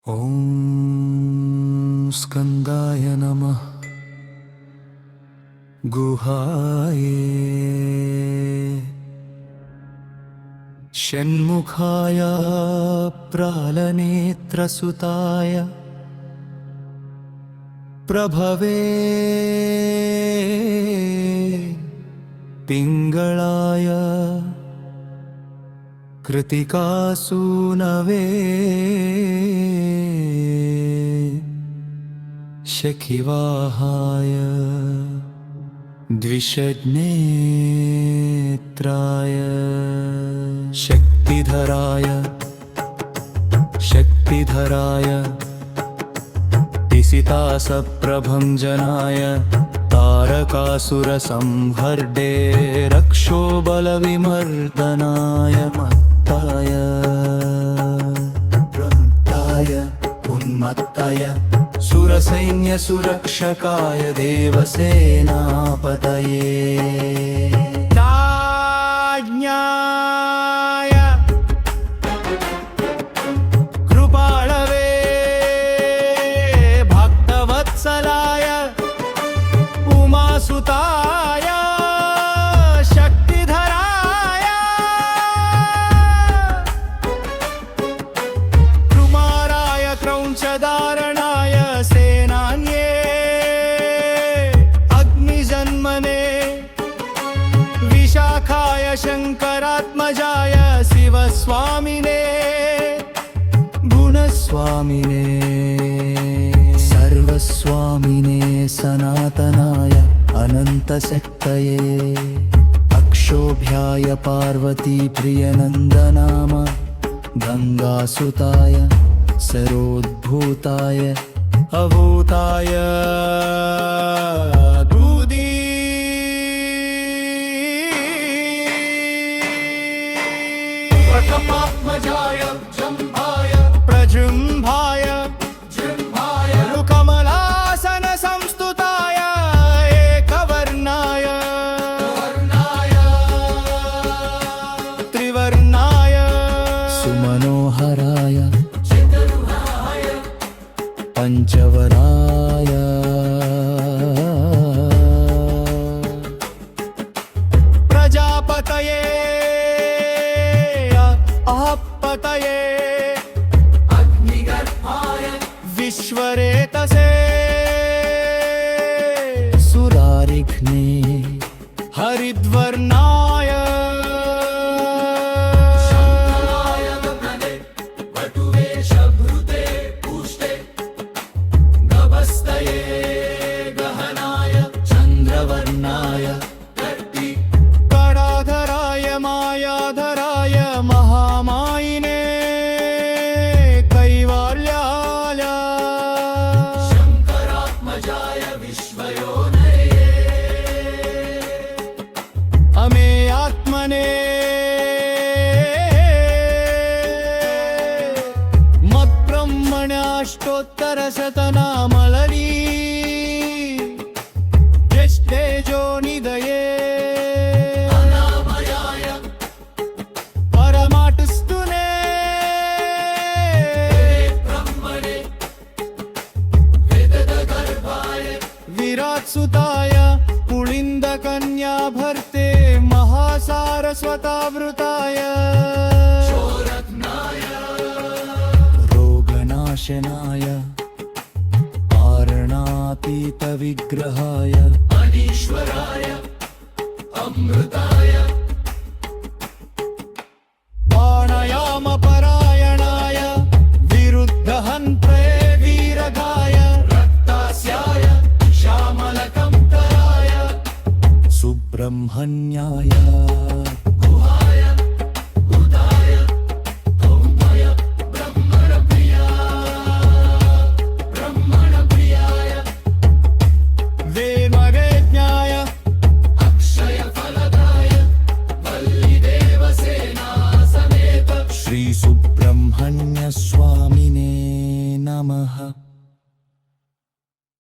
ॐ स्कन्दाय नमः गुहाये षण्मुखाय प्रालनेत्रसुताय प्रभवे पिङ्गळाय कृतिकासूनवे शखिवाहाय द्विषज्ञेत्राय शक्तिधराय टिसितासप्रभञ्जनाय तारकासुरसंहर्दे रक्षोबलविमर्दनाय मत्ताय प्रमत्ताय उन्मत्ताय सुरसैन्यसुरक्षकाय देवसेनापतये नाज्ञाय कृपाळवे भक्तवत्सलाय उमासुताय शक्तिधराय कुमाराय क्रौञ्चधारणाय सेनान्ये अग्निजन्मने विशाखाय शङ्करात्मजाय शिवस्वामिने गुणस्वामिने सर्वस्वामिने सनातनाय अनन्तशक्तये अक्षोभ्याय पार्वतीप्रियनन्दनाम गङ्गासुताय सरोद्भूताय अभूताय प्रथमात्मजाय जम्भाय प्रजृम्भाय कमलासन संस्तुताय एकवर्णाय त्रिवर्णाय सुमनोहराय पंचवराय प्रजापतये आपतये अग्निगर्भाय विश्वरेतसे सुरारिघ्ने हरिद्वर्णाय गहनाय चन्द्रवर्णाय कडाधराय मायाधराय महामायिने कैवल्याय शङ्करात्मजाय विश्वयोनये अमेयात्मने मत्ब्रह्मण्याष्टोत्तरशतनामलरी ज्येष्ठेजोनिदये अनामयाय परमाटुस्तुने ब्रह्मणे वेदगर्भाय विराट्सुताय पुलिन्दकन्या भर्ते महासारस्वतावृताय रोगनाशनाय आरणातीतविग्रहाय अनीश्वराय अमृताय